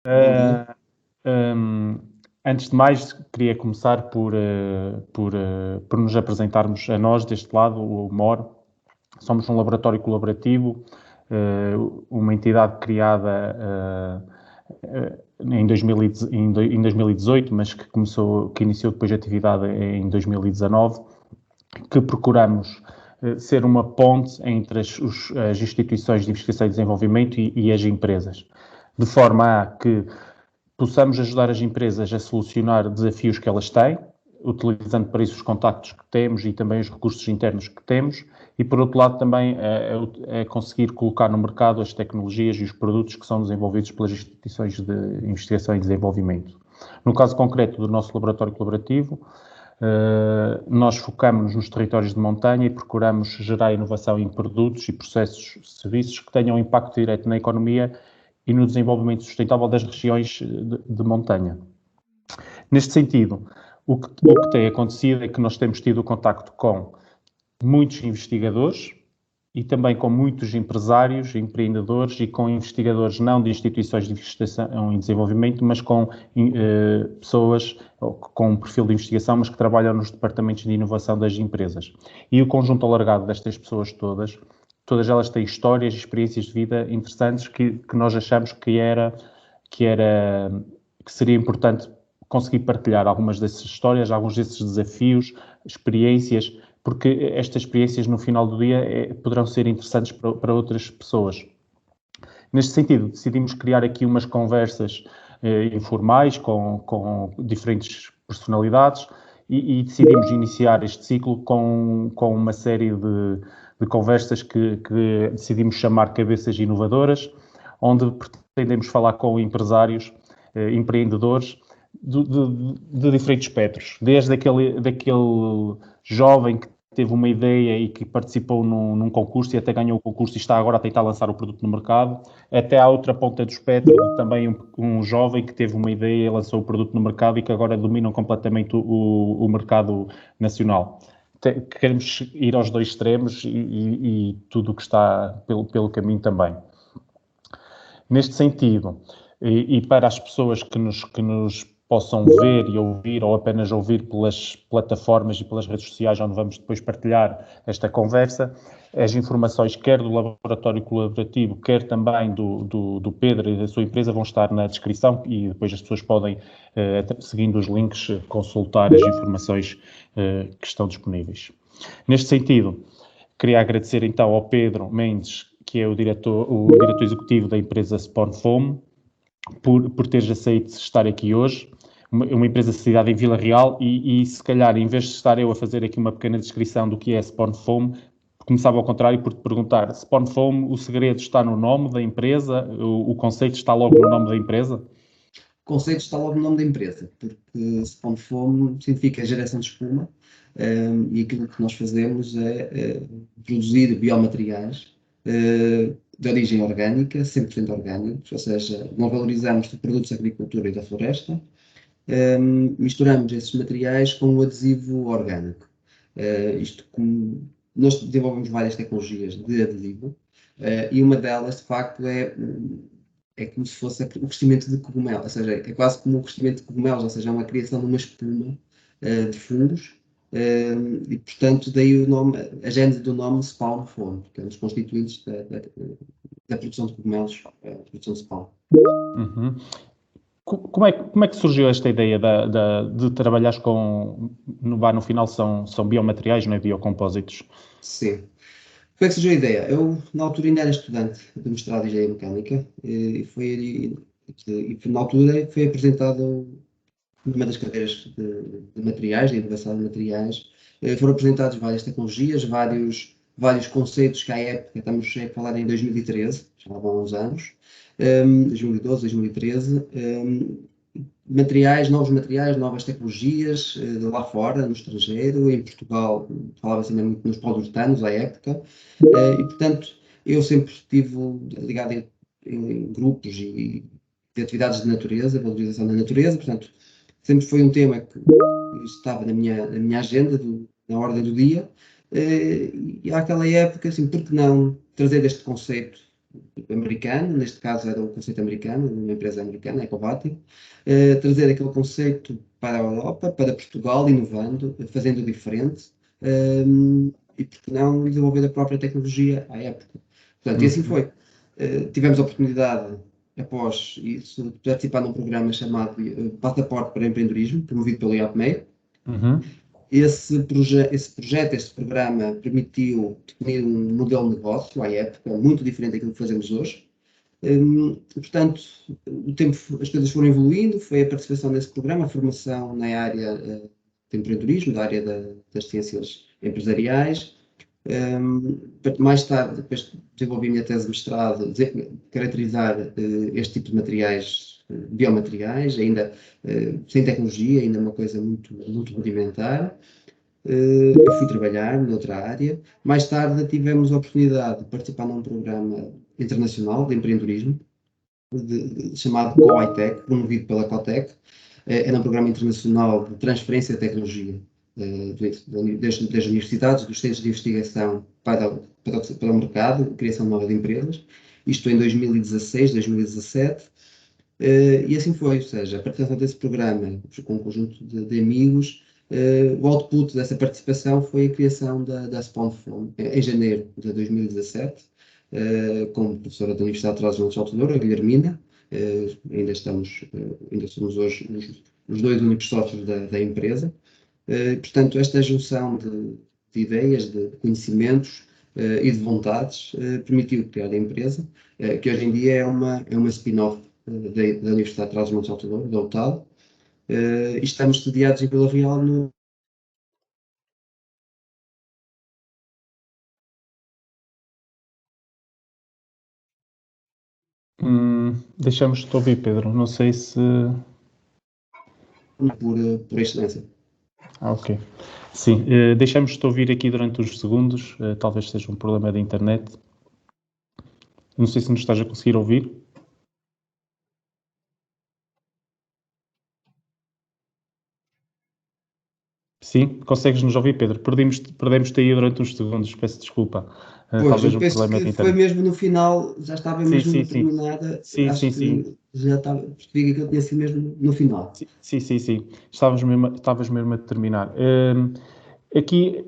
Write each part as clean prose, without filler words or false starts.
Bom dia. Antes de mais, queria começar por nos apresentarmos a nós, deste lado, o MOR. Somos um laboratório colaborativo, uma entidade criada em 2018, mas que iniciou depois de atividade em 2019, que procuramos ser uma ponte entre as instituições de investigação e desenvolvimento e as empresas, de forma a que possamos ajudar as empresas a solucionar desafios que elas têm, utilizando para isso os contactos que temos e também os recursos internos que temos, e por outro lado também a conseguir colocar no mercado as tecnologias e os produtos que são desenvolvidos pelas instituições de investigação e desenvolvimento. No caso concreto do nosso laboratório colaborativo, nós focamos nos territórios de montanha e procuramos gerar inovação em produtos e processos, serviços que tenham impacto direto na economia e no desenvolvimento sustentável das regiões de montanha. Neste sentido, o que tem acontecido é que nós temos tido contacto com muitos investigadores e também com muitos empresários, empreendedores e com investigadores não de instituições de investigação e desenvolvimento, mas com pessoas com um perfil de investigação, mas que trabalham nos departamentos de inovação das empresas. E o conjunto alargado destas pessoas todas elas têm histórias e experiências de vida interessantes que nós achamos que seria importante conseguir partilhar algumas dessas histórias, alguns desses desafios, experiências, porque estas experiências no final do dia poderão ser interessantes para outras pessoas. Neste sentido, decidimos criar aqui umas conversas informais com diferentes personalidades e decidimos iniciar este ciclo com uma série de conversas que decidimos chamar Cabeças Inovadoras, onde pretendemos falar com empresários, empreendedores de diferentes espectros, desde daquele jovem que teve uma ideia e que participou num concurso e até ganhou o concurso e está agora a tentar lançar o produto no mercado, até à outra ponta do espectro, também um jovem que teve uma ideia e lançou o produto no mercado e que agora dominam completamente o mercado nacional. Queremos ir aos dois extremos e tudo o que está pelo caminho também. Neste sentido, e para as pessoas que nos possam ver e ouvir, ou apenas ouvir pelas plataformas e pelas redes sociais, onde vamos depois partilhar esta conversa, as informações quer do laboratório colaborativo, quer também do Pedro e da sua empresa vão estar na descrição e depois as pessoas podem, seguindo os links, consultar as informações que estão disponíveis. Neste sentido, queria agradecer então ao Pedro Mendes, que é o diretor executivo da empresa Spawn Foam, por teres aceito estar aqui hoje. Uma empresa sediada em Vila Real e se calhar, em vez de estar eu a fazer aqui uma pequena descrição do que é Spawn Foam, começava ao contrário por te perguntar, Spawn Foam, o segredo está no nome da empresa? O conceito está logo no nome da empresa? O conceito está logo no nome da empresa, porque Spawn Foam significa geração de espuma, e aquilo que nós fazemos é produzir biomateriais de origem orgânica, 100% orgânicos, ou seja, nós valorizamos produtos da agricultura e da floresta, misturamos esses materiais com um adesivo orgânico. Nós desenvolvemos várias tecnologias de adesivo, e uma delas, de facto, é como se fosse o crescimento de cogumelos, ou seja, é quase como o crescimento de cogumelos, ou seja, é uma criação de uma espuma de fungos, e portanto daí o nome, a gênese do nome Spawn Foam, que é um dos constituintes da produção de cogumelos, a produção de spawn. Uhum. Como é que surgiu esta ideia de trabalhares com, no final são biomateriais, não é? Biocompósitos? Sim. Como é que surgiu a ideia? Eu, na altura, ainda era estudante de mestrado em Engenharia Mecânica e na altura foi apresentado numa das cadeiras de materiais, de inovação de materiais, foram apresentadas várias tecnologias, vários conceitos que à época, estamos a falar em 2013, já há uns anos, 2012, 2013, novos materiais, novas tecnologias, de lá fora, no estrangeiro, em Portugal, falava-se ainda muito nos pós-urtanos à época, e portanto eu sempre estive ligado em grupos e de atividades de natureza, valorização da natureza, portanto sempre foi um tema que estava na minha agenda, na ordem do dia, e àquela época, assim, por que não trazer este conceito americano, neste caso era o conceito americano, de uma empresa americana, Ecovati, trazer aquele conceito para a Europa, para Portugal, inovando, fazendo diferente, e por que não desenvolver a própria tecnologia à época. Portanto, e assim foi. Tivemos a oportunidade, após isso, de participar num programa chamado Passaporte para Empreendedorismo, promovido pelo IAPMEI. Esse projeto, esse programa, permitiu definir um modelo de negócio à época, muito diferente daquilo que fazemos hoje. Portanto, o tempo, as coisas foram evoluindo, foi a participação nesse programa, a formação na área de empreendedorismo, da área das ciências empresariais. Mais tarde, depois desenvolvi a minha tese de mestrado, caracterizar este tipo de materiais, biomateriais, ainda sem tecnologia, ainda uma coisa muito, muito rudimentar. Eu fui trabalhar noutra área. Mais tarde tivemos a oportunidade de participar num programa internacional de empreendedorismo, chamado CoITech, promovido pela Cotec. Era um programa internacional de transferência de tecnologia das universidades, dos centros de investigação para o mercado, criação de novas empresas. Isto em 2016, 2017. E assim foi, ou seja, a participação desse programa com um conjunto de amigos, o output dessa participação foi a criação da SpawnFoam em janeiro de 2017, como professora da Universidade de Trás-os-Montes de Alto Douro, a Guilhermina. Ainda somos hoje os dois únicos sócios da empresa. Portanto, esta junção de ideias, de conhecimentos e de vontades permitiu criar a empresa, que hoje em dia é uma spin-off da Universidade de Trás-os-Montes de Alto Douro, da UTAD, e estamos sediados em Vila Real no... Deixamos-te ouvir, Pedro. Não sei se... por excelência. Ok. Sim, deixamos-te ouvir aqui durante uns segundos. Talvez seja um problema da internet. Não sei se nos estás a conseguir ouvir. Sim, consegues nos ouvir, Pedro? Perdemos-te aí durante uns segundos, peço desculpa. Pois, Talvez eu um penso problema que de foi internet. mesmo no final, já estava mesmo Sim. terminada, Sim, acho sim. que já estava, percebi que eu tinha sido mesmo no final. Sim. Estavas mesmo a terminar. Aqui,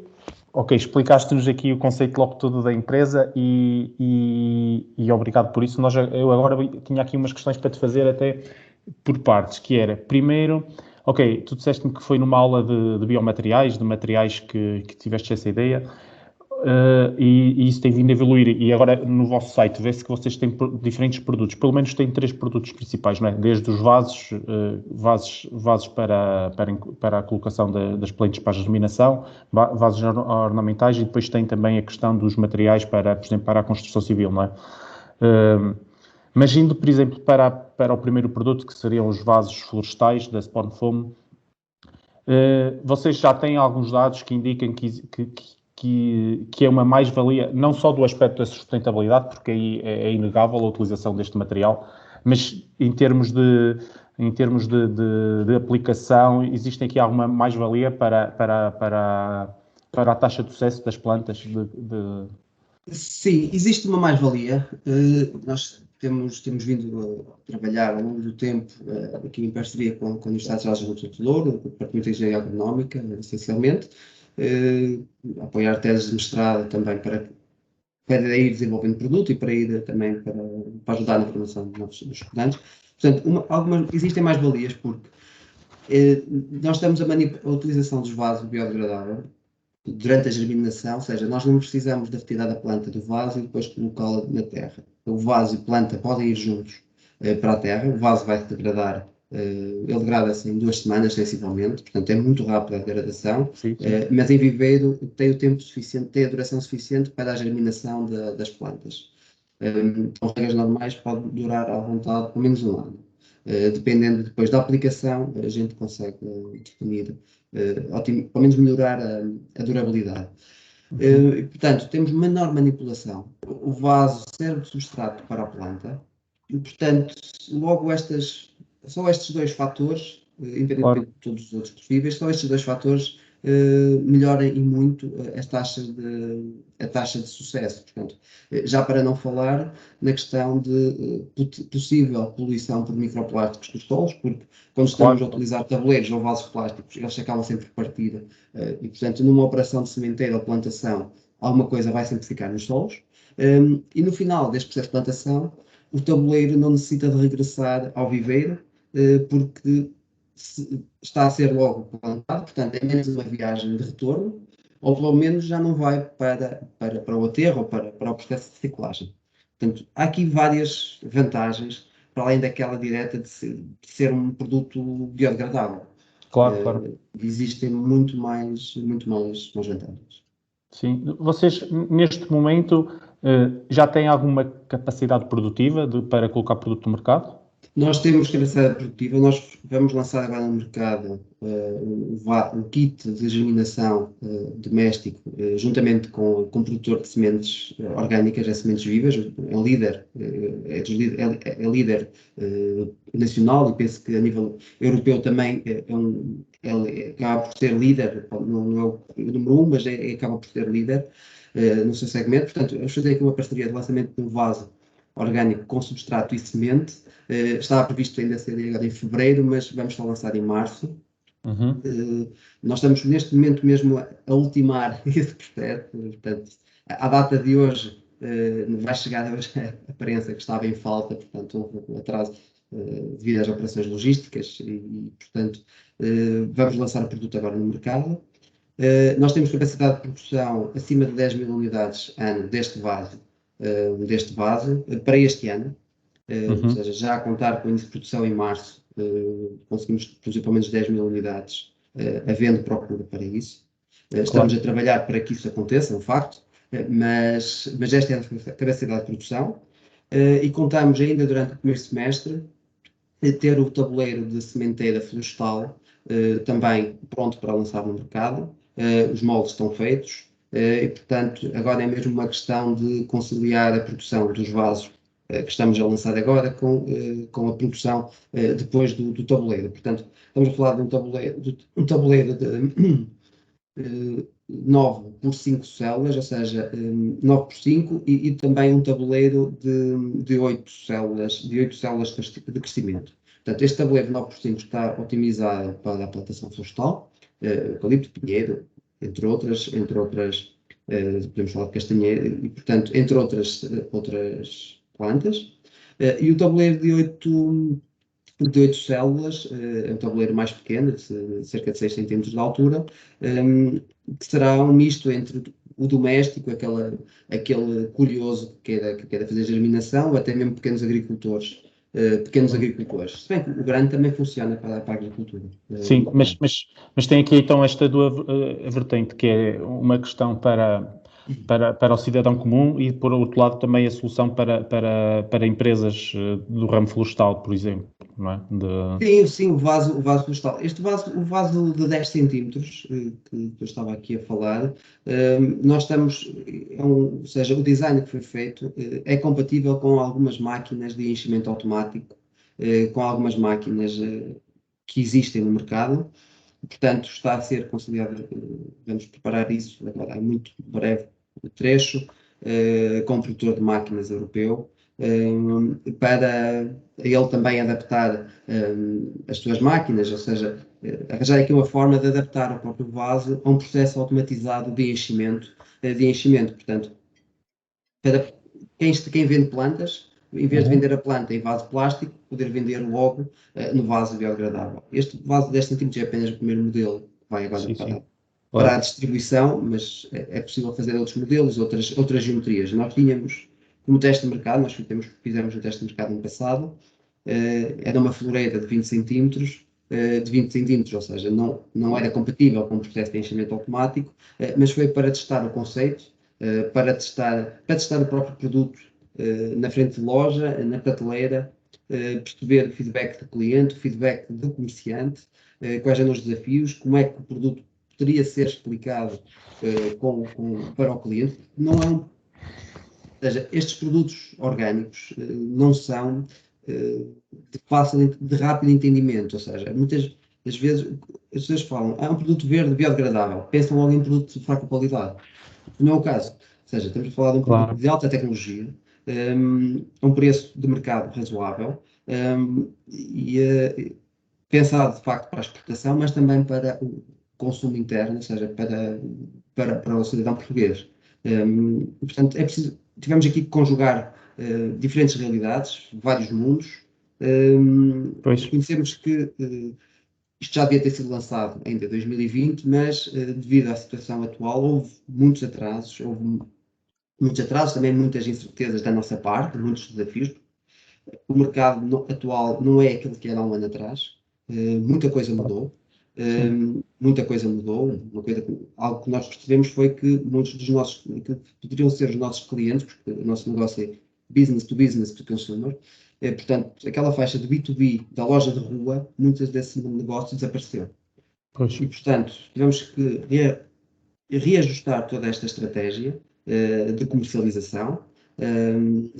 ok, explicaste-nos aqui o conceito logo todo da empresa e obrigado por isso. Eu agora tinha aqui umas questões para te fazer até por partes, que era, primeiro, ok, tu disseste-me que foi numa aula de biomateriais, de materiais que tiveste essa ideia, e isso tem vindo a evoluir. E agora no vosso site vê-se que vocês têm diferentes produtos, pelo menos têm 3 produtos principais, não é? Desde os vasos para a colocação das plantas para a germinação, vasos ornamentais, e depois tem também a questão dos materiais para, por exemplo, para a construção civil, não é? Mas indo, por exemplo, para o primeiro produto, que seriam os vasos florestais da SpawnFoam, vocês já têm alguns dados que indicam que é uma mais-valia, não só do aspecto da sustentabilidade, porque aí é inegável a utilização deste material, mas em termos de aplicação, existem aqui alguma mais-valia para a taxa de sucesso das plantas? Sim, existe uma mais-valia. Nós temos vindo a trabalhar ao longo do tempo aqui em parceria com a Universidade de Trás-os-Montes de Douro, o Departamento de Engenharia Agronómica, essencialmente, apoiar teses de mestrado também para ir desenvolvendo produto e para ir também para ajudar na formação dos estudantes. Portanto, existem mais-valias porque nós estamos a utilização dos vasos biodegradáveis durante a germinação, ou seja, nós não precisamos de retirar a planta do vaso e depois colocá-la na terra. O vaso e a planta podem ir juntos para a terra, o vaso vai se degradar, ele degrada-se em 2 semanas, sensivelmente, portanto é muito rápida a degradação, Sim. Mas em viveiro tem o tempo suficiente, tem a duração suficiente para a germinação das plantas. Com regras normais pode durar à vontade pelo menos 1 ano. Dependendo depois da aplicação, a gente consegue definir, pelo menos melhorar a durabilidade. Portanto, temos menor manipulação. O vaso serve de substrato para a planta e, portanto, logo só estes 2 fatores, independentemente de todos os outros possíveis, só estes 2 fatores melhora e muito a taxa de sucesso. Portanto, já para não falar na questão de possível poluição por microplásticos dos solos, porque quando estamos a utilizar tabuleiros ou vasos plásticos, eles acabam sempre por partir e, portanto, numa operação de sementeira ou plantação, alguma coisa vai sempre ficar nos solos. E no final deste processo de plantação, o tabuleiro não necessita de regressar ao viveiro, porque está a ser logo plantado, portanto, é menos uma viagem de retorno, ou pelo menos já não vai para o aterro ou para o processo de reciclagem. Portanto, há aqui várias vantagens, para além daquela direta de ser um produto biodegradável. Claro. Existem muito mais vantagens. Sim. Vocês, neste momento, já têm alguma capacidade produtiva para colocar produto no mercado? Nós temos capacidade produtiva, nós vamos lançar agora no mercado um kit de germinação doméstico, juntamente com o produtor de sementes orgânicas, sementes vivas, é líder, é líder nacional e penso que a nível europeu também acaba por ser líder, não é o número 1, mas acaba por ser líder no seu segmento. Portanto, vamos fazer aqui uma parceria de lançamento de um vaso orgânico com substrato e semente. Estava previsto ainda ser agora em fevereiro, mas vamos só lançar em março. Nós estamos neste momento mesmo a ultimar esse processo. Portanto, à data de hoje vai chegar hoje a prensa que estava em falta, portanto houve um atraso devido às operações logísticas e portanto vamos lançar o produto agora no mercado. Nós temos capacidade de produção acima de 10 mil unidades ano deste vaso para este ano. Ou seja, já a contar com o início de produção em março, conseguimos produzir pelo menos 10 mil unidades, havendo procura para isso. Estamos a trabalhar para que isso aconteça, é um facto, mas esta é a capacidade de produção. E contamos ainda durante o primeiro semestre ter o tabuleiro de sementeira florestal também pronto para lançar no mercado. Os moldes estão feitos e, portanto, agora é mesmo uma questão de conciliar a produção dos vasos que estamos a lançar agora com a produção depois do tabuleiro. Portanto, estamos a falar de um tabuleiro de 9 por 5 células, ou seja, 9 por 5 e também um tabuleiro de 8 células de crescimento. Portanto, este tabuleiro de 9 por 5 está otimizado para a plantação florestal, eucalipto, pinheiro, entre outras, podemos falar de castanheira, e, portanto, entre outras plantas. E o tabuleiro de 8 células, é um tabuleiro mais pequeno, de cerca de 6 cm de altura, que será um misto entre o doméstico, aquele curioso que queira fazer germinação, até mesmo pequenos agricultores. Se bem que o grande também funciona para a agricultura. Sim, mas tem aqui então esta vertente, que é uma questão para o cidadão comum e, por outro lado, também a solução para empresas do ramo florestal, por exemplo, não é? Sim, o vaso florestal. O vaso de 10 centímetros, que eu estava aqui a falar, nós estamos, ou seja, o design que foi feito é compatível com algumas máquinas de enchimento automático, com algumas máquinas que existem no mercado. Portanto, está a ser conciliado, vamos preparar isso agora, muito breve trecho, com o produtor de máquinas europeu, para ele também adaptar as suas máquinas, ou seja, arranjar aqui uma forma de adaptar o próprio vaso a um processo automatizado de enchimento. Portanto, para quem vende plantas, em vez de vender a planta em vaso plástico, poder vender logo no vaso biodegradável. Este vaso de 10 cm é apenas o primeiro modelo que vai agora para a distribuição, mas é possível fazer outros modelos, outras geometrias. Nós tínhamos, como teste de mercado, nós fizemos um teste de mercado no passado, era uma floreira de 20 centímetros, ou seja, não era compatível com o processo de enchimento automático, mas foi para testar o conceito, para testar o próprio produto na frente de loja, na prateleira, perceber o feedback do cliente, o feedback do comerciante, quais eram os desafios, como é que o produto poderia ser explicado para o cliente. Ou seja, estes produtos orgânicos não são de rápido entendimento, ou seja, às vezes as pessoas falam, é um produto verde biodegradável, pensam logo em produto de fraca qualidade. Não é o caso. Ou seja, estamos a falar de um produto Claro, de alta tecnologia, a um preço de mercado razoável, pensado de facto para a exportação, mas também para o consumo interno, ou seja, para o cidadão português. Portanto, é preciso, tivemos aqui que conjugar diferentes realidades, vários mundos. pois, Reconhecemos que isto já devia ter sido lançado ainda em 2020, mas devido à situação atual houve muitos atrasos, também muitas incertezas da nossa parte, muitos desafios. O mercado atual não é aquele que era há um ano atrás. Muita coisa mudou. sim, Muita coisa mudou. Algo que nós percebemos foi que muitos dos nossos, que poderiam ser os nossos clientes, porque o nosso negócio é business to consumer, portanto, aquela faixa de B2B da loja de rua, muitos desses negócios desapareceram. pois, E, portanto, tivemos que reajustar toda esta estratégia de comercialização,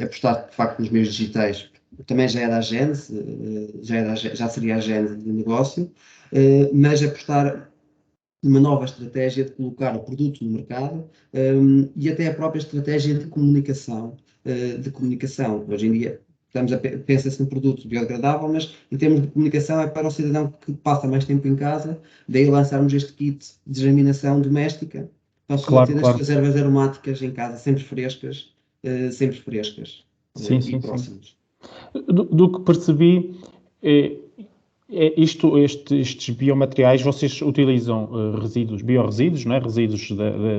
apostar de facto nos meios digitais, também já era a gênese, já seria a gênese do negócio, mas apostar numa nova estratégia de colocar o produto no mercado e até a própria estratégia de comunicação. Hoje em dia pensa-se num produto biodegradável, mas em termos de comunicação é para o cidadão que passa mais tempo em casa, daí lançarmos este kit de germinação doméstica para a pessoa claro, ter as claro. suas ervas aromáticas em casa, sempre frescas Sim, e sim, sim. próximas. Do que percebi, é, estes biomateriais, vocês utilizam resíduos, biorresíduos, não é? Resíduos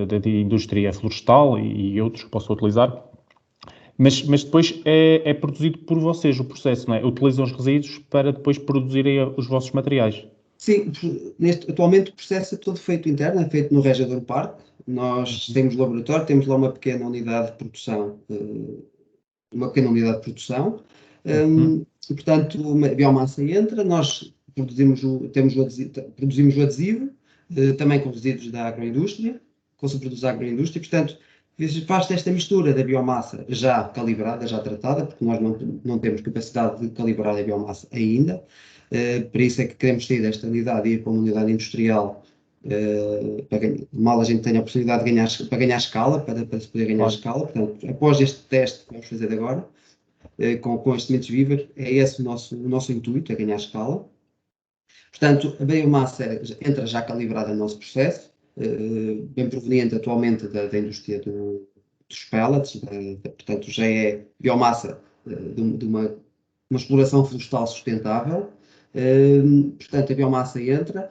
da indústria florestal e outros que possam utilizar, mas depois é produzido por vocês o processo, não é? Utilizam os resíduos para depois produzirem os vossos materiais. Sim, atualmente o processo é todo feito interno, é feito no Régidor Parque. Nós Uhum. temos laboratório, temos lá uma pequena unidade de produção, uma pequena unidade de produção. Uhum. E, portanto, a biomassa entra, nós produzimos o adesivo, também com resíduos da agroindústria, com subprodutos da agroindústria, portanto, faz-se esta mistura da biomassa já calibrada, já tratada, porque nós não temos capacidade de calibrar a biomassa ainda, para isso é que queremos sair desta unidade e ir para uma unidade industrial, mal a gente tenha a oportunidade de para ganhar escala, para se poder ganhar Claro. escala. Portanto, após este teste que vamos fazer agora, com as sementes vivas, é esse o nosso intuito, é ganhar escala. Portanto, a biomassa entra já calibrada no nosso processo, bem proveniente atualmente da indústria dos pellets, portanto, já é biomassa de uma exploração florestal sustentável. Portanto, a biomassa entra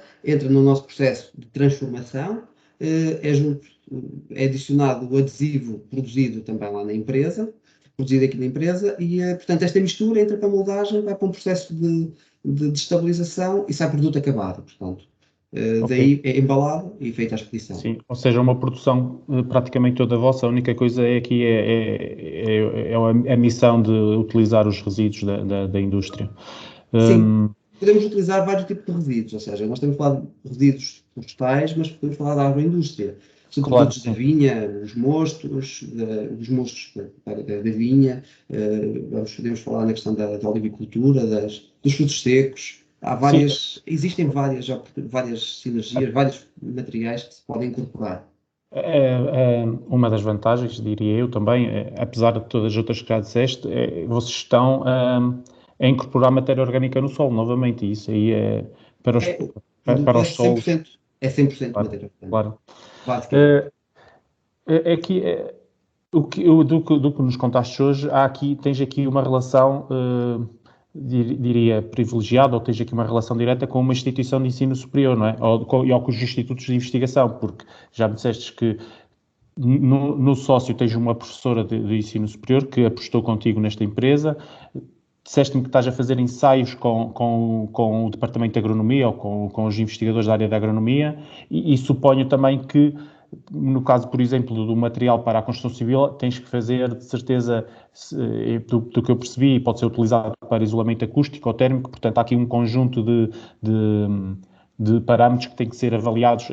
no nosso processo de transformação, é adicionado o adesivo produzido também lá na empresa, produzido aqui na empresa, e, portanto, esta mistura entra para a moldagem, vai para um processo de estabilização e sai produto acabado, portanto. Ok. Daí é embalado e feita a expedição. Sim, ou seja, uma produção praticamente toda vossa, a única coisa é aqui a missão de utilizar os resíduos da indústria. Sim, podemos utilizar vários tipos de resíduos, ou seja, nós estamos a falar de resíduos florestais, mas podemos falar da agroindústria. Claro, Subprodutos da sim. vinha, os mostos da vinha, podemos falar na questão da olivicultura, dos frutos secos. Sim, Existem várias sinergias, vários materiais que se podem incorporar. uma das vantagens, diria eu também, apesar de todas as outras que já disseste, vocês estão a incorporar matéria orgânica no solo novamente, e isso aí é para os, O para produto os solos, é 100% claro, matéria orgânica, claro. basicamente. Eh, É que do que nos contaste hoje, tens aqui uma relação, diria, privilegiada, ou tens aqui uma relação direta com uma instituição de ensino superior, não é? Ou com os institutos de investigação, porque já me disseste que no sócio tens uma professora de ensino superior que apostou contigo nesta empresa. Disseste-me que estás a fazer ensaios com o Departamento de Agronomia ou com os investigadores da área da agronomia e suponho também que, no caso, por exemplo, do material para a construção civil, tens que fazer, de certeza, do que eu percebi, pode ser utilizado para isolamento acústico ou térmico, portanto há aqui um conjunto de parâmetros que têm que ser avaliados.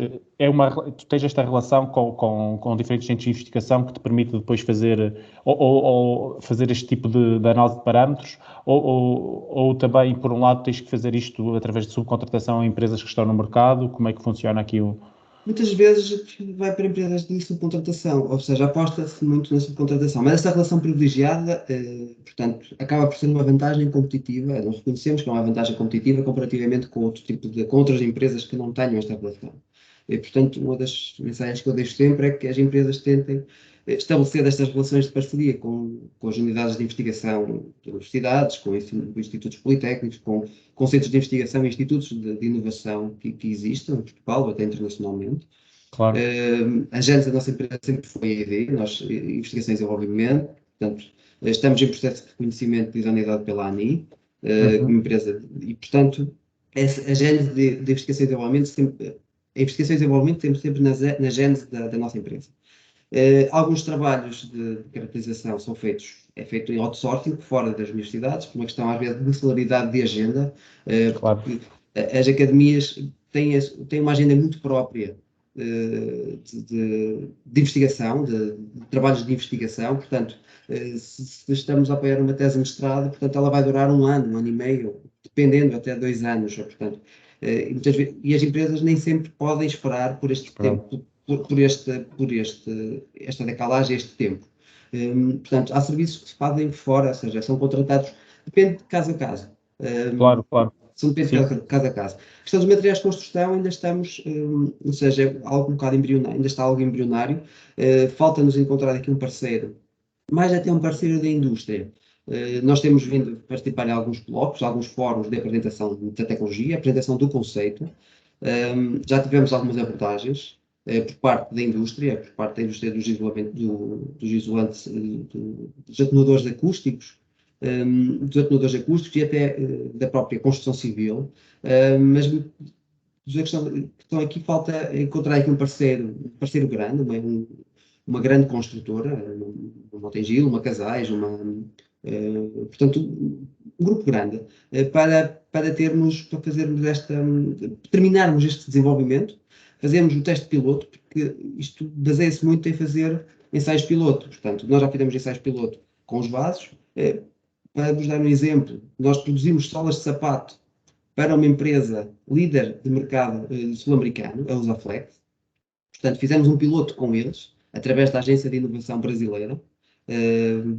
Tu tens esta relação com diferentes centros de investigação que te permite depois fazer, ou fazer este tipo de análise de parâmetros, ou também, por um lado, tens que fazer isto através de subcontratação a empresas que estão no mercado? Como é que funciona aqui o... Muitas vezes vai para empresas de subcontratação, ou seja, aposta-se muito na subcontratação, mas essa relação privilegiada, portanto, acaba por ser uma vantagem competitiva. Nós reconhecemos que é uma vantagem competitiva comparativamente com com outras empresas que não tenham esta relação. E, portanto, uma das mensagens que eu deixo sempre é que as empresas tentem estabelecer estas relações de parceria com as unidades de investigação de universidades, com institutos politécnicos, com centros de investigação e institutos de inovação que existem em Portugal, até internacionalmente. Claro. A gênese da nossa empresa sempre foi a ED, nós, Investigação e Desenvolvimento, portanto, estamos em processo de reconhecimento de idoneidade pela ANI, como empresa, e, portanto, a gênese de Investigação e Desenvolvimento sempre, a Investigação e Desenvolvimento sempre na gênese da nossa empresa. Alguns trabalhos de caracterização são feitos em outsourcing, fora das universidades, por uma questão, às vezes, de celeridade de agenda. Claro. As academias têm uma agenda muito própria de investigação, de trabalhos de investigação. Portanto, se estamos a apoiar uma tese de mestrado, portanto, ela vai durar um ano e meio, dependendo, até 2 anos. Portanto, e as empresas nem sempre podem esperar por este tempo, por esta decalagem, este tempo. Portanto, há serviços que se fazem fora, ou seja, são contratados, depende de caso a caso. Claro. Depende de caso a caso. A questão dos materiais de construção, ainda estamos, ou seja, algo um bocado embrionário, ainda está algo embrionário. Falta-nos encontrar aqui um parceiro, mais até um parceiro da indústria. Nós temos vindo a participar em alguns colóquios, alguns fóruns de apresentação da tecnologia, apresentação do conceito. Já tivemos algumas abordagens por parte da indústria dos isolantes, dos atenuadores acústicos, e até da própria construção civil, mas a questão aqui falta encontrar aqui um parceiro grande, uma grande construtora, uma Motengil, uma Casais, portanto, um grupo grande, para terminarmos este desenvolvimento, fazermos o teste piloto, porque isto baseia-se muito em fazer ensaios piloto. Portanto, nós já fizemos ensaios piloto com os vasos. Para vos dar um exemplo, nós produzimos solas de sapato para uma empresa líder de mercado sul-americano, a Usaflex. Portanto, fizemos um piloto com eles, através da Agência de Inovação Brasileira.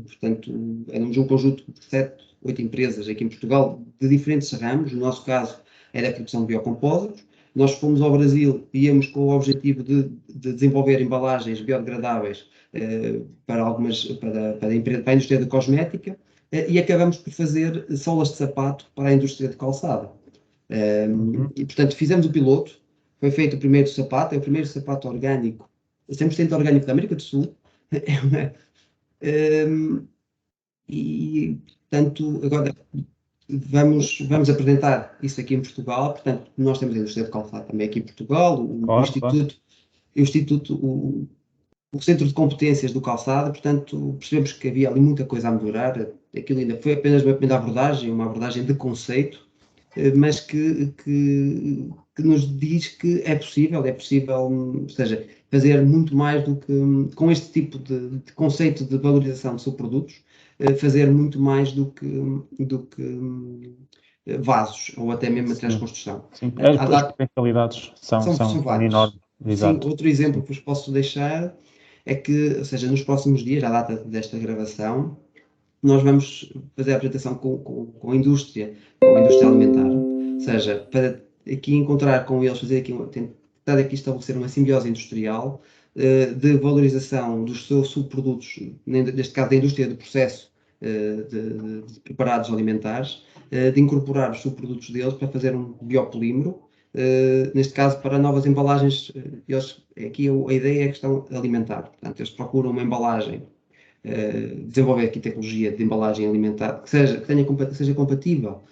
Portanto, éramos um conjunto de 7, 8 empresas aqui em Portugal, de diferentes ramos. No nosso caso, era a produção de biocompósitos. Nós fomos ao Brasil e íamos com o objetivo de desenvolver embalagens biodegradáveis para a indústria da cosmética, e acabamos por fazer solas de sapato para a indústria de calçado. E, portanto, fizemos o piloto, foi feito o primeiro sapato, é o primeiro sapato orgânico, 100% orgânico da América do Sul. E, portanto, agora vamos apresentar isso aqui em Portugal. Portanto, nós temos a indústria de calçado também aqui em Portugal, o Centro de Competências do Calçado. Portanto, percebemos que havia ali muita coisa a melhorar. Aquilo ainda foi apenas uma primeira abordagem, uma abordagem de conceito, mas que nos diz que é possível, ou seja, fazer muito mais do que, com este tipo de conceito de valorização de subprodutos, fazer muito mais do que vasos, ou até mesmo materiais de construção. Sim, as potencialidades são enormes. Sim, outro exemplo que vos posso deixar é que, ou seja, nos próximos dias, à data desta gravação, nós vamos fazer a apresentação com a indústria alimentar, ou seja, para aqui encontrar com eles, tentar aqui estabelecer uma simbiose industrial de valorização dos seus subprodutos, neste caso da indústria do processo de preparados alimentares, de incorporar os subprodutos deles para fazer um biopolímero, neste caso para novas embalagens. Aqui a ideia é a questão alimentar, portanto, eles procuram uma embalagem, desenvolver aqui tecnologia de embalagem alimentar que seja compatível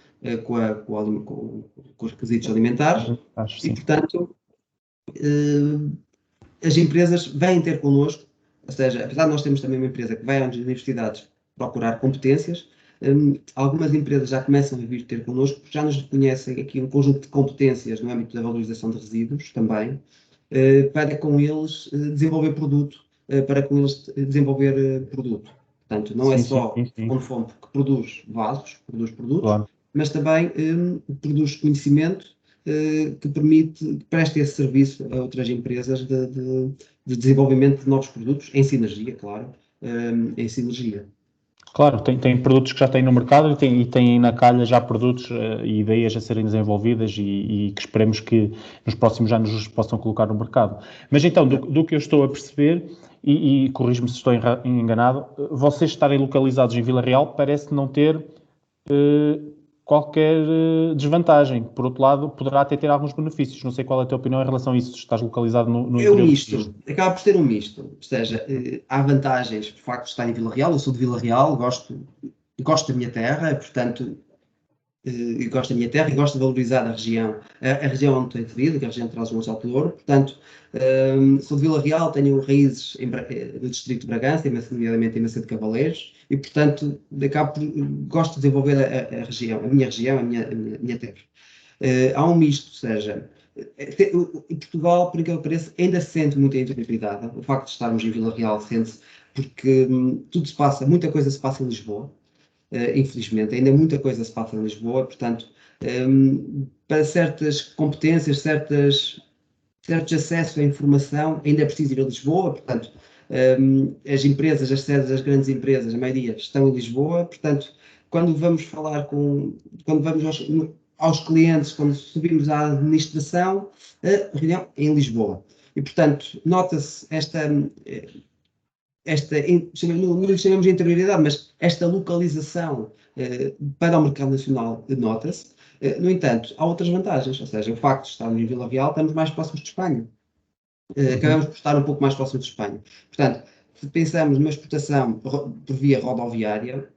com os requisitos alimentares. E, portanto, as empresas vêm ter connosco, ou seja, apesar de nós termos também uma empresa que vai às universidades procurar competências, Algumas empresas já começam a vir ter connosco, já nos reconhecem aqui um conjunto de competências no âmbito da valorização de resíduos também, para com eles desenvolver produto, para com eles desenvolver produto. Portanto, não é Sim, sim, só sim, sim. Fonte que produz vasos, produz produtos, Claro. mas também produz conhecimento que permite, que preste esse serviço a outras empresas de desenvolvimento de novos produtos, em sinergia, claro, em sinergia. Claro, tem produtos que já têm no mercado e têm na calha já produtos e ideias a serem desenvolvidas e que esperemos que nos próximos anos os possam colocar no mercado. Mas então, do que eu estou a perceber, e corrijo-me se estou enganado, vocês estarem localizados em Vila Real parece não ter qualquer desvantagem. Por outro lado, poderá até ter alguns benefícios. Não sei qual é a tua opinião em relação a isso. Estás localizado no É um interior do misto, país. acaba por ser um misto. Ou seja, há vantagens por facto de estar em Vila Real. Eu sou de Vila Real, gosto da minha terra, portanto, gosto da minha terra e gosto de valorizar a região onde tenho vivido, que é a região de Trás-os-Montes de Douro. Portanto, sou de Vila Real, tenho raízes no distrito de Bragança, nomeadamente em Macedo de Cavaleiros, e, portanto, gosto de desenvolver a região, a minha região, a minha terra. Há um misto, ou seja, em Portugal, por aquilo que parece, ainda se sente muita interioridade. O facto de estarmos em Vila Real sente-se porque muita coisa se passa em Lisboa. Infelizmente, ainda muita coisa se passa em Lisboa, portanto, para certas competências, certos acessos à informação, ainda é preciso ir a Lisboa, portanto, as empresas, as sedes das grandes empresas, a maioria estão em Lisboa, portanto, quando vamos aos clientes, quando subimos à administração, a reunião é em Lisboa. E, portanto, nota-se não lhe chamamos de interioridade, mas esta localização para o mercado nacional nota-se. No entanto, há outras vantagens, ou seja, o facto de estarmos em Vila Real, estamos mais próximos de Espanha. Acabamos por estar um pouco mais próximos de Espanha. Portanto, se pensamos numa exportação por via rodoviária,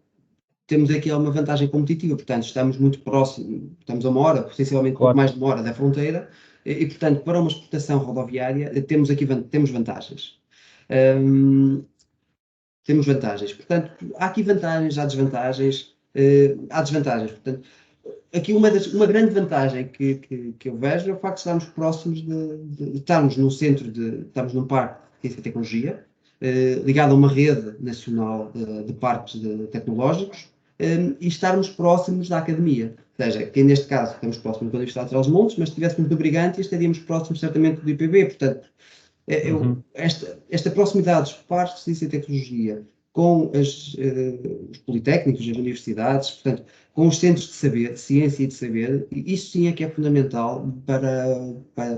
temos aqui uma vantagem competitiva, portanto, estamos muito próximos, estamos a uma hora, potencialmente pouco Claro. mais de uma hora da fronteira, e portanto, para uma exportação rodoviária, temos vantagens. Temos vantagens. Portanto, há aqui vantagens, há desvantagens, há desvantagens. Portanto, aqui uma grande vantagem que eu vejo é o facto de estarmos próximos de estarmos no centro estamos num parque de ciência e tecnologia, ligado a uma rede nacional de parques tecnológicos, e estarmos próximos da academia. Ou seja, que neste caso estamos próximos da Universidade de Trás-os-Montes, mas se estivéssemos do Brigantia, estaríamos próximos certamente do IPB. Portanto, esta proximidade dos parques de ciência e tecnologia com os politécnicos, as universidades, portanto, com os centros de saber, de ciência e de saber, isso sim é que é fundamental para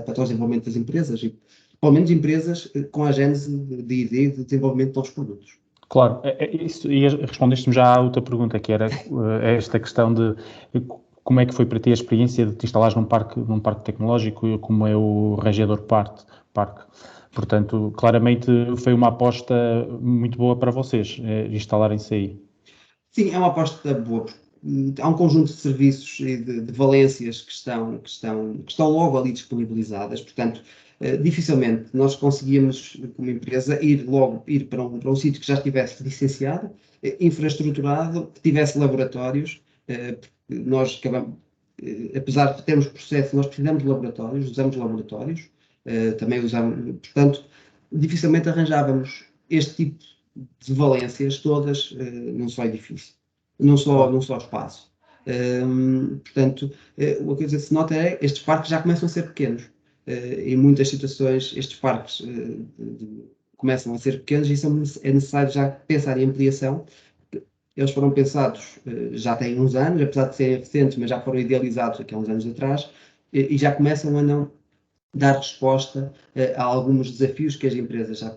o desenvolvimento das empresas, e pelo menos empresas com a gênese de ideia de desenvolvimento de novos produtos. Claro, isso, e respondeste-me já à outra pergunta, que era esta questão de como é que foi para ti a experiência de te instalares num parque tecnológico, como é o Radiador Parque. Portanto, claramente foi uma aposta muito boa para vocês, instalarem-se aí. Sim, é uma aposta boa. Há um conjunto de serviços e de valências que estão logo ali disponibilizadas, portanto, dificilmente nós conseguíamos, como empresa, ir para um sítio que já estivesse licenciado, infraestruturado, que tivesse laboratórios. Nós acabamos, apesar de termos processo, nós precisamos de laboratórios, usamos laboratórios, também usamos, portanto, dificilmente arranjávamos este tipo de valências todas num só edifício, num só espaço. Portanto, o que se nota é que estes parques já começam a ser pequenos. Em muitas situações, estes parques começam a ser pequenos e é necessário já pensar em ampliação. Eles foram pensados já têm uns anos, apesar de serem recentes, mas já foram idealizados aqui há uns anos atrás, e já começam a não dar resposta a alguns desafios que as empresas já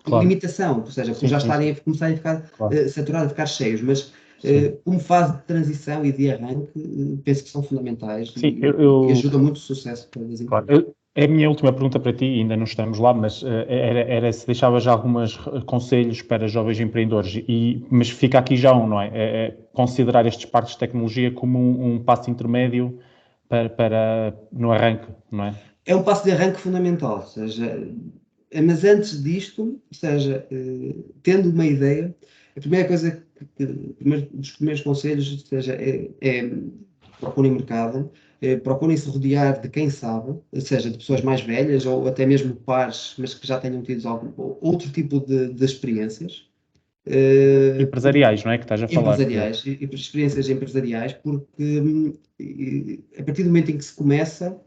Claro. limitação, ou seja, por já estarem a começar a ficar saturados, a ficar cheios, mas como fase de transição e de arranque, penso que são fundamentais. Sim, e ajudam muito o sucesso das empresas. Claro. É a minha última pergunta para ti, ainda não estamos lá, mas era se deixavas já alguns conselhos para jovens empreendedores, mas fica aqui já não é? É considerar estes parques de tecnologia como um passo intermédio para no arranque, não é? É um passo de arranque fundamental, ou seja, mas antes disto, ou seja, tendo uma ideia, a primeira coisa dos primeiros conselhos, ou seja, procurem mercado, procurem se rodear de quem sabe, ou seja, de pessoas mais velhas ou até mesmo pares, mas que já tenham tido outro tipo de experiências. Empresariais, não é? Que estás a falar. Empresariais, e experiências empresariais, porque a partir do momento em que se começa,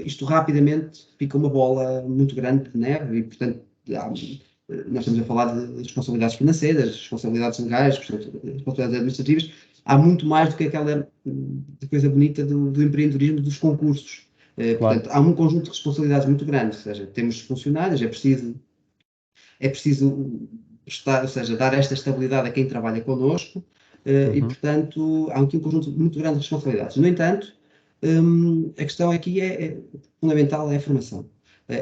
isto rapidamente fica uma bola muito grande de neve e, portanto, nós estamos a falar de responsabilidades financeiras, responsabilidades legais, responsabilidades administrativas. Há muito mais do que aquela de coisa bonita do empreendedorismo, dos concursos. Claro. Portanto, há um conjunto de responsabilidades muito grande, ou seja, temos funcionários, é preciso prestar, ou seja, dar esta estabilidade a quem trabalha connosco, e, portanto, há aqui um conjunto muito grande de responsabilidades. No entanto, a questão aqui fundamental é a formação.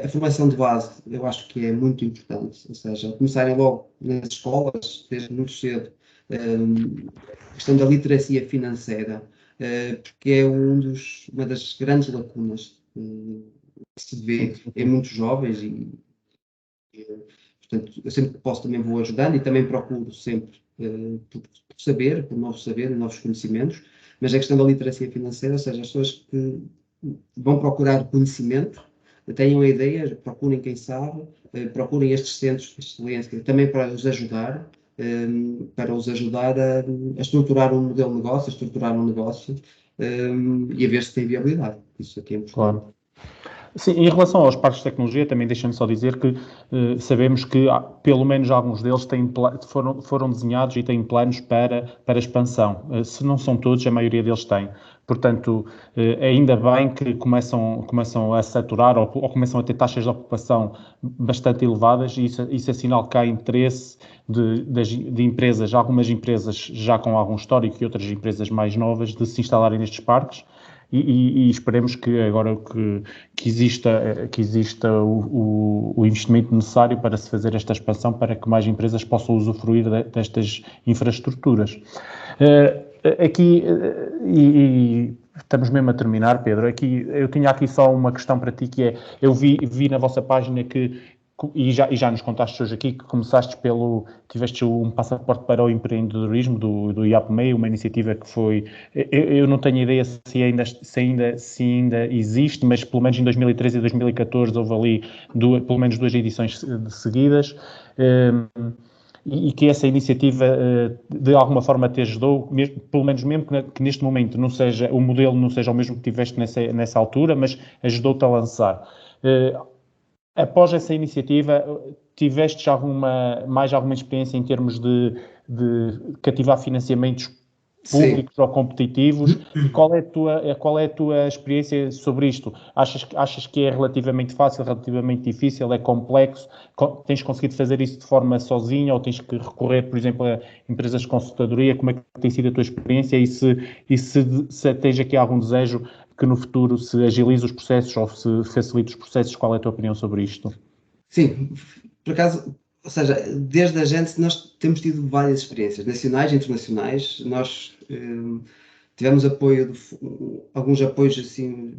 A formação de base, eu acho que é muito importante, ou seja, começarem logo nas escolas, desde muito cedo, a questão da literacia financeira, porque é uma das grandes lacunas que se vê em muitos jovens portanto, eu sempre que posso também vou ajudando e também procuro sempre por saber, por novo saber, novos conhecimentos, mas a questão da literacia financeira, ou seja, as pessoas que vão procurar conhecimento, tenham a ideia, procurem quem sabe, procurem estes centros de excelência também para os ajudar, a estruturar um modelo de negócio, a estruturar um negócio e a ver se tem viabilidade. Isso aqui é importante. Claro. Sim, em relação aos parques de tecnologia, também deixa-me só dizer que sabemos que pelo menos alguns deles foram desenhados e têm planos para expansão. Se não são todos, a maioria deles tem. Portanto, ainda bem que começam a saturar ou começam a ter taxas de ocupação bastante elevadas e isso é sinal que há interesse de empresas, algumas empresas já com algum histórico e outras empresas mais novas de se instalarem nestes parques. E esperemos que agora que exista o investimento necessário para se fazer esta expansão, para que mais empresas possam usufruir destas infraestruturas. Aqui, e estamos mesmo a terminar, Pedro, eu tinha aqui só uma questão para ti, que é, eu vi na vossa página e já nos contaste hoje aqui que tiveste um passaporte para o empreendedorismo do IAPMEI, uma iniciativa que foi, eu não tenho ideia se ainda existe, mas pelo menos em 2013 e 2014 houve ali pelo menos 2 edições seguidas, e que essa iniciativa de alguma forma te ajudou, pelo menos mesmo que neste momento o modelo não seja o mesmo que tiveste nessa altura, mas ajudou-te a lançar. Após essa iniciativa, tiveste mais alguma experiência em termos de cativar financiamentos públicos ou competitivos? E qual é a tua experiência sobre isto? Achas que é relativamente fácil, relativamente difícil, é complexo? Tens conseguido fazer isso de forma sozinha ou tens que recorrer, por exemplo, a empresas de consultadoria? Como é que tem sido a tua experiência e se tens aqui algum desejo que no futuro se agilize os processos ou se facilite os processos? Qual é a tua opinião sobre isto? Sim, por acaso, ou seja, desde a gente nós temos tido várias experiências, nacionais e internacionais. Nós tivemos alguns apoios assim,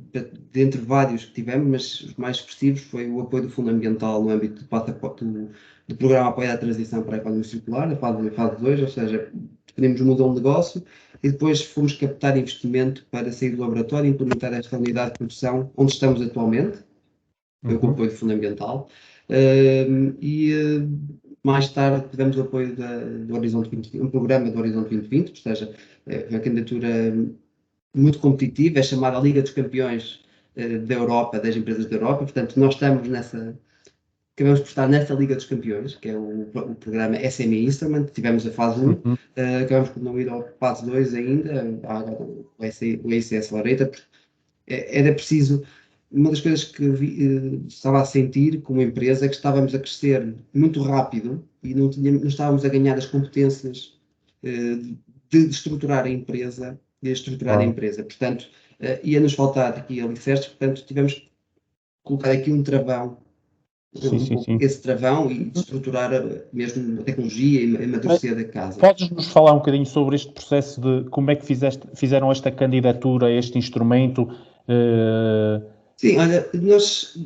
dentre vários que tivemos, mas os mais expressivos foi o apoio do Fundo Ambiental no âmbito do Programa Apoio à Transição para a Economia Circular, a fase 2, ou seja, definimos um modelo de negócio e depois fomos captar investimento para sair do laboratório e implementar esta unidade de produção onde estamos atualmente, foi com o apoio do Fundo Ambiental. Mais tarde tivemos o apoio do Horizonte 2020, um programa do Horizonte 2020, ou seja, uma candidatura muito competitiva, é chamada Liga dos Campeões da Europa, das empresas da Europa. Portanto, nós acabamos por estar nessa Liga dos Campeões, que é o programa SME Instrument. Tivemos a fase 1, acabamos por não ir ao fase 2 ainda, o EIC Accelerator, porque era preciso. Uma das coisas que estava a sentir como empresa é que estávamos a crescer muito rápido e não estávamos a ganhar as competências de estruturar a empresa. Portanto, ia-nos faltar aqui alicerces, portanto, tivemos que colocar aqui um travão, esse travão, e estruturar mesmo a tecnologia e amadurecer da casa. Podes-nos falar um bocadinho sobre este processo de como é que fizeram esta candidatura a este instrumento? Sim, olha, nós,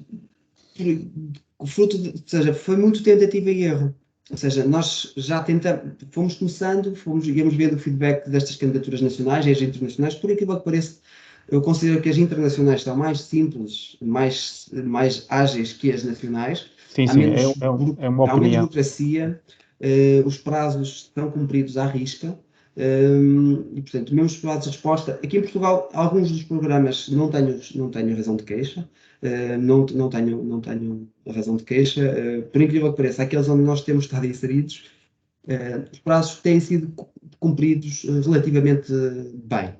o fruto ou seja, foi muito tentativa e erro. Ou seja, nós já tentamos, fomos começando, íamos vendo o feedback destas candidaturas nacionais e as internacionais. Por incrível que pareça, eu considero que as internacionais são mais simples, mais ágeis que as nacionais. Sim, Há sim, uma há menos opinião. burocracia, os prazos estão cumpridos à risca. E, portanto, mesmo os prazos de resposta. Aqui em Portugal, alguns dos programas não tenho razão de queixa. Não tenho razão de queixa. Por incrível que pareça, aqueles onde nós temos estado inseridos, os prazos têm sido cumpridos relativamente bem.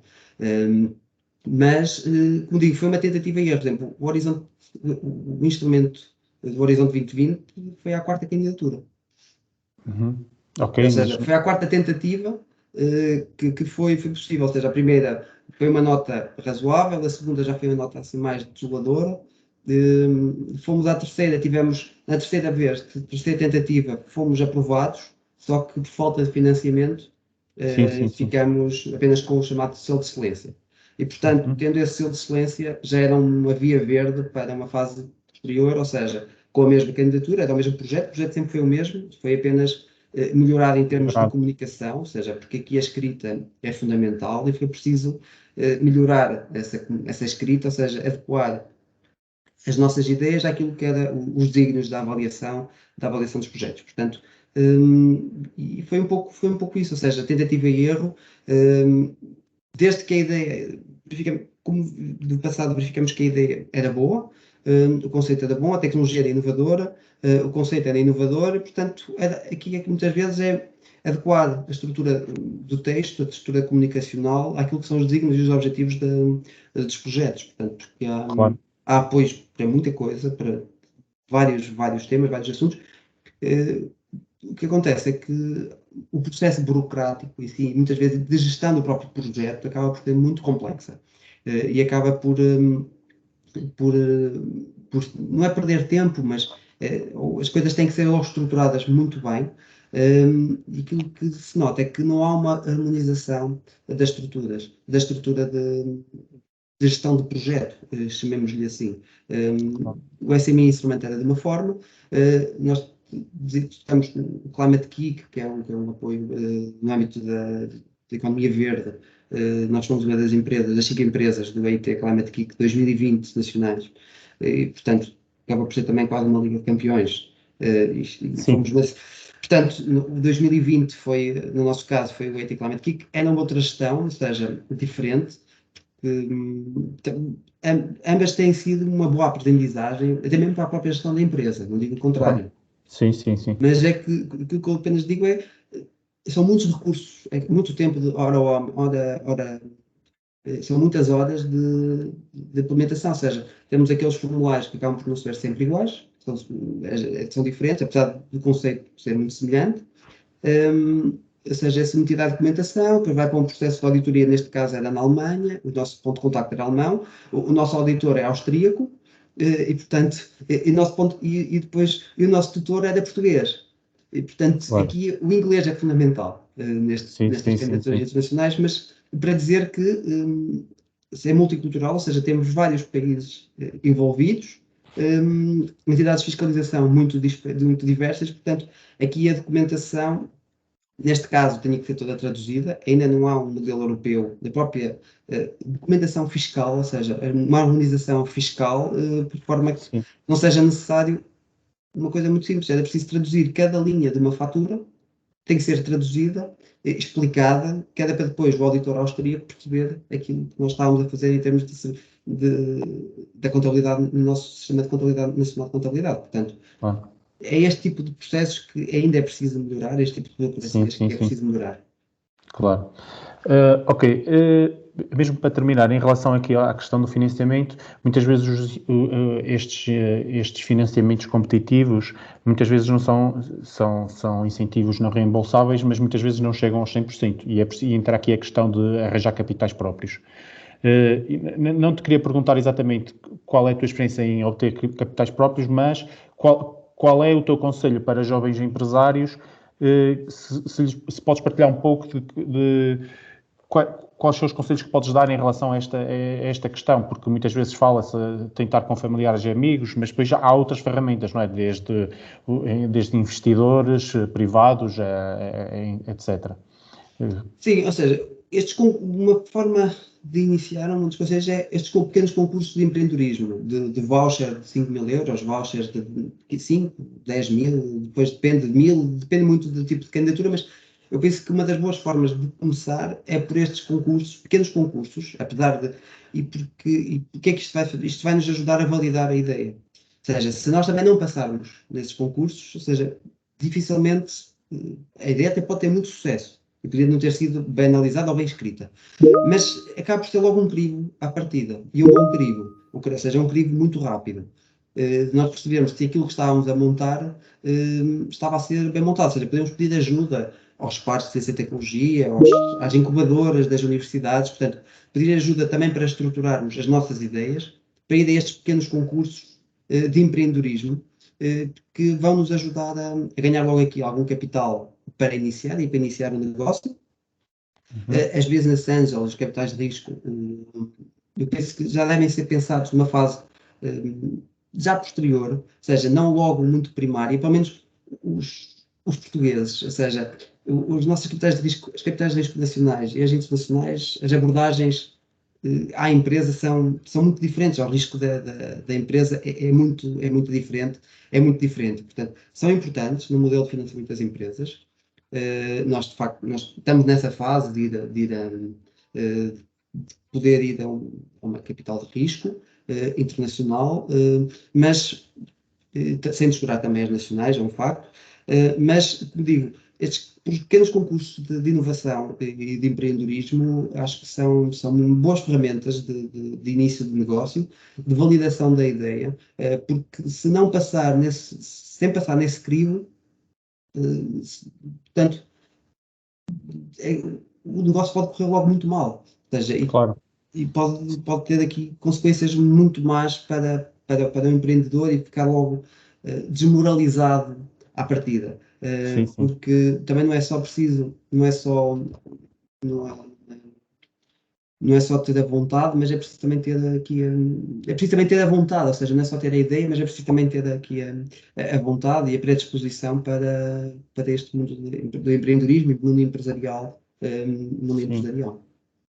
Mas, como digo, foi uma tentativa e erro. Por exemplo, o instrumento do Horizonte 2020 foi à quarta candidatura. Ok, Ou seja, foi a quarta tentativa que foi possível. Ou seja, a primeira foi uma nota razoável, a segunda já foi uma nota assim mais desoladora. Fomos à terceira, na terceira vez, terceira tentativa, fomos aprovados, só que por falta de financiamento sim. ficamos apenas com o chamado selo de excelência. E, portanto, tendo esse selo de excelência, já era uma via verde para uma fase posterior, ou seja, com a mesma candidatura, era o mesmo projeto, o projeto sempre foi o mesmo, foi apenas melhorar em termos de comunicação, ou seja, porque aqui a escrita é fundamental e foi preciso melhorar essa escrita, ou seja, adequar as nossas ideias àquilo que era os desígnios da avaliação dos projetos. Portanto, e foi um pouco isso, ou seja, tentativa e erro, desde que a ideia, como do passado verificamos que a ideia era boa, o conceito era bom, a tecnologia era inovadora, o conceito era inovador, portanto, aqui é que muitas vezes é adequar a estrutura do texto, a estrutura comunicacional, àquilo que são os desígnios e os objetivos dos projetos. Portanto, porque há apoios para muita coisa, para vários temas, vários assuntos. O que acontece é que o processo burocrático e sim, muitas vezes de gestão do próprio projeto acaba por ser muito complexa e acaba por não é perder tempo, mas as coisas têm que ser estruturadas muito bem. E aquilo que se nota é que não há uma harmonização das estruturas, da estrutura de gestão de projeto, chamemos-lhe assim. O SME Instrument era de uma forma, nós estamos no Climate Kick, que é um apoio no âmbito da economia verde. Nós somos uma das 5 empresas do EIT Climate Kick 2020 nacionais, e, portanto, acaba por ser também quase uma Liga de Campeões. Portanto, 2020 foi, no nosso caso, foi o EIT Climate Kick, era uma outra gestão, ou seja, diferente. Ambas têm sido uma boa aprendizagem, até mesmo para a própria gestão da empresa, não digo o contrário. Sim. Mas é que o que eu apenas digo são muitos recursos, é muito tempo de são muitas horas de implementação, ou seja, temos aqueles formulários que acabam por não ser sempre iguais, são diferentes, apesar do conceito ser muito semelhante. Ou seja, é submetida à documentação, depois vai para um processo de auditoria, neste caso era na Alemanha, o nosso ponto de contacto era alemão, o nosso auditor é austríaco, e portanto, depois o nosso tutor era português. E portanto, aqui o inglês é fundamental nestas candidaturas internacionais, mas para dizer que é multicultural, ou seja, temos vários países envolvidos, entidades de fiscalização muito diversas, portanto, aqui a documentação, neste caso, tinha que ser toda traduzida, ainda não há um modelo europeu da própria documentação fiscal, ou seja, uma harmonização fiscal, por forma que não seja necessário uma coisa muito simples, era preciso traduzir cada linha de uma fatura, tem que ser traduzida, explicada, que era para depois o auditor austríaco perceber aquilo que nós estávamos a fazer em termos da contabilidade no nosso sistema de contabilidade, nacional de contabilidade. Portanto, é este tipo de processos que ainda é preciso melhorar, este tipo de burocracias que é preciso melhorar. Claro. Ok. Mesmo para terminar, em relação aqui à questão do financiamento, muitas vezes estes financiamentos competitivos, muitas vezes não são incentivos não reembolsáveis, mas muitas vezes não chegam aos 100%. E entra aqui a questão de arranjar capitais próprios. Não te queria perguntar exatamente qual é a tua experiência em obter capitais próprios, mas qual é o teu conselho para jovens empresários? Se podes partilhar um pouco de quais são os conselhos que podes dar em relação a esta questão? Porque muitas vezes fala-se tentar com familiares e amigos, mas depois já há outras ferramentas, não é? Desde investidores privados, etc. Sim, ou seja, uma forma de iniciar um dos conselhos é estes pequenos concursos de empreendedorismo, de voucher de 5 mil euros, vouchers de 5, 10 mil, depois depende de 1000, depende muito do tipo de candidatura, mas eu penso que uma das boas formas de começar é por estes concursos, pequenos concursos, apesar de. E porque é que isto vai fazer? Isto vai nos ajudar a validar a ideia. Ou seja, se nós também não passarmos nesses concursos, ou seja, dificilmente a ideia até pode ter muito sucesso e podia não ter sido bem analisada ou bem escrita. Mas acaba por ter logo um crivo à partida. E um bom crivo. Ou seja, é um crivo muito rápido. Nós percebemos que aquilo que estávamos a montar estava a ser bem montado. Ou seja, podemos pedir ajuda aos parques de ciência e tecnologia, às incubadoras das universidades. Portanto, pedir ajuda também para estruturarmos as nossas ideias, para ir a estes pequenos concursos de empreendedorismo, que vão nos ajudar a ganhar logo aqui algum capital para iniciar e para iniciar um negócio. As business angels, os capitais de risco, eu penso que já devem ser pensados numa fase já posterior, ou seja, não logo muito primária, pelo menos os portugueses, ou seja, os nossos capitais de risco, as capitais de risco nacionais e as internacionais, as abordagens à empresa são muito diferentes, o risco da empresa é muito diferente. Portanto, são importantes no modelo de financiamento das empresas. Nós, de facto, nós estamos nessa fase de poder ir a uma capital de risco internacional, mas sem descurar também as nacionais, é um facto. Mas, como digo, estes pequenos concursos de inovação e de empreendedorismo acho que são boas ferramentas de início de negócio, de validação da ideia, porque se não passar sem passar nesse crivo, portanto, o negócio pode correr logo muito mal. Ou seja, Claro. E pode ter aqui consequências muito más para o empreendedor e ficar logo desmoralizado à partida. Sim, sim. Porque também não é só preciso, não é só ter a vontade, mas é preciso também ter aqui é preciso também ter a vontade, ou seja, não é só ter a ideia, mas é preciso também ter aqui a vontade e a predisposição para este mundo do empreendedorismo e do mundo empresarial.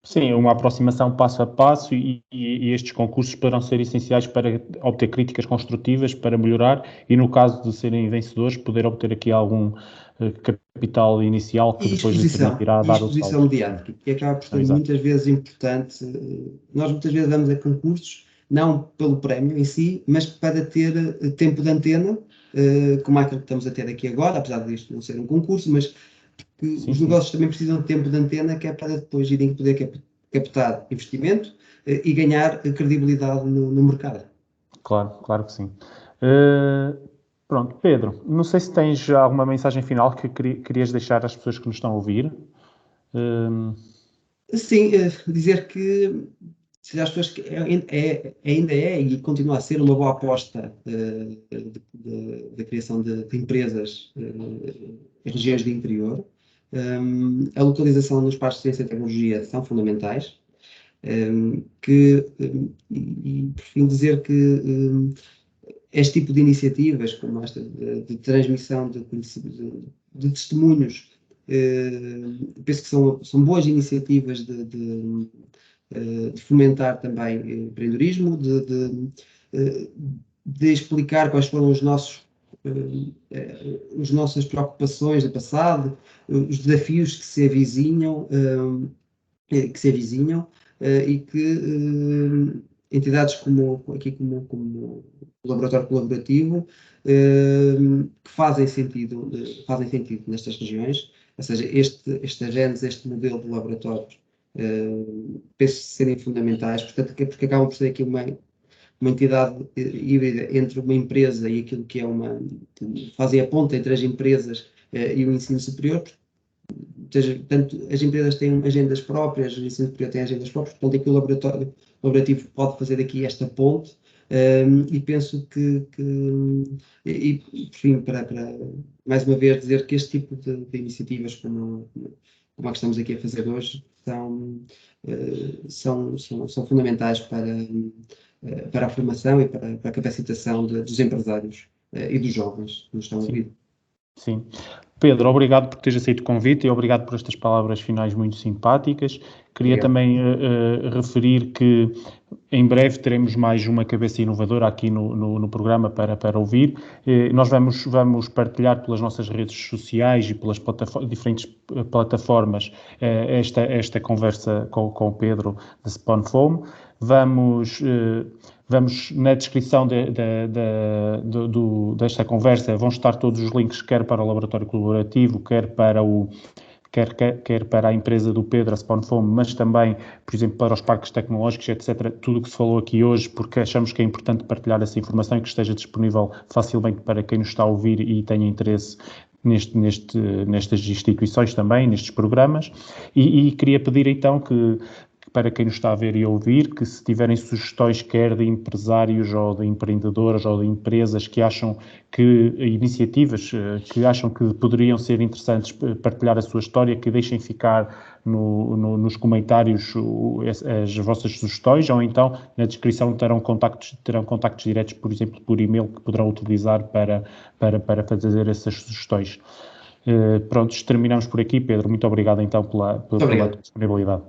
Sim, uma aproximação passo a passo e estes concursos poderão ser essenciais para obter críticas construtivas, para melhorar e, no caso de serem vencedores, poder obter aqui algum capital inicial que depois lhe permitirá dar o exposição salto. mediática, que acaba por ser Exato. muitas vezes importante. Nós muitas vezes vamos a concursos, não pelo prémio em si, mas para ter tempo de antena, como aquilo que estamos a ter aqui agora, apesar disto não ser um concurso, mas que os negócios também precisam de tempo de antena, que é para depois irem poder captar investimento e ganhar credibilidade no mercado. Claro que sim. Pronto, Pedro, não sei se tens alguma mensagem final que querias deixar às pessoas que nos estão a ouvir. Sim, dizer que se as pessoas que ainda é e continua a ser uma boa aposta da criação de empresas em regiões de interior. A localização nos parques de ciência e tecnologia são fundamentais. E por fim dizer que este tipo de iniciativas, como esta de transmissão de testemunhos, penso que são boas iniciativas de fomentar também empreendedorismo, de explicar quais foram as nossas preocupações do passado, os desafios que se avizinham, e que entidades como o Laboratório Colaborativo, que fazem sentido nestas regiões, ou seja, este agente, este modelo de laboratórios, penso serem fundamentais, portanto, porque acabam por ser aqui uma entidade híbrida entre uma empresa e aquilo que é fazem a ponta entre as empresas e o ensino superior. Portanto, as empresas têm agendas próprias, o ensino superior tem agendas próprias, portanto, aqui o laboratório colaborativo pode fazer aqui esta ponte, e penso enfim, para mais uma vez dizer que este tipo de iniciativas como como a que estamos aqui a fazer hoje, são fundamentais para a formação e para a capacitação dos empresários e dos jovens que nos estão a ouvir. Sim. Pedro, obrigado por teres aceito o convite e obrigado por estas palavras finais muito simpáticas. Queria também referir que em breve teremos mais uma cabeça inovadora aqui no programa para ouvir. Nós vamos partilhar pelas nossas redes sociais e pelas diferentes plataformas esta conversa com o Pedro da Spawn Foam. Vamos na descrição desta conversa, vão estar todos os links, quer para o laboratório colaborativo, quer para a empresa do Pedro, a Spawn Foam, mas também, por exemplo, para os parques tecnológicos, etc. Tudo o que se falou aqui hoje, porque achamos que é importante partilhar essa informação e que esteja disponível facilmente para quem nos está a ouvir e tenha interesse nestas instituições também, nestes programas. E queria pedir então que para quem nos está a ver e a ouvir, que se tiverem sugestões, quer de empresários ou de empreendedores ou de empresas que acham que iniciativas que acham que poderiam ser interessantes partilhar a sua história, que deixem ficar nos comentários as vossas sugestões, ou então na descrição terão contactos diretos, por exemplo, por e-mail, que poderão utilizar para fazer essas sugestões. Pronto, terminamos por aqui, Pedro. Muito obrigado então pela disponibilidade.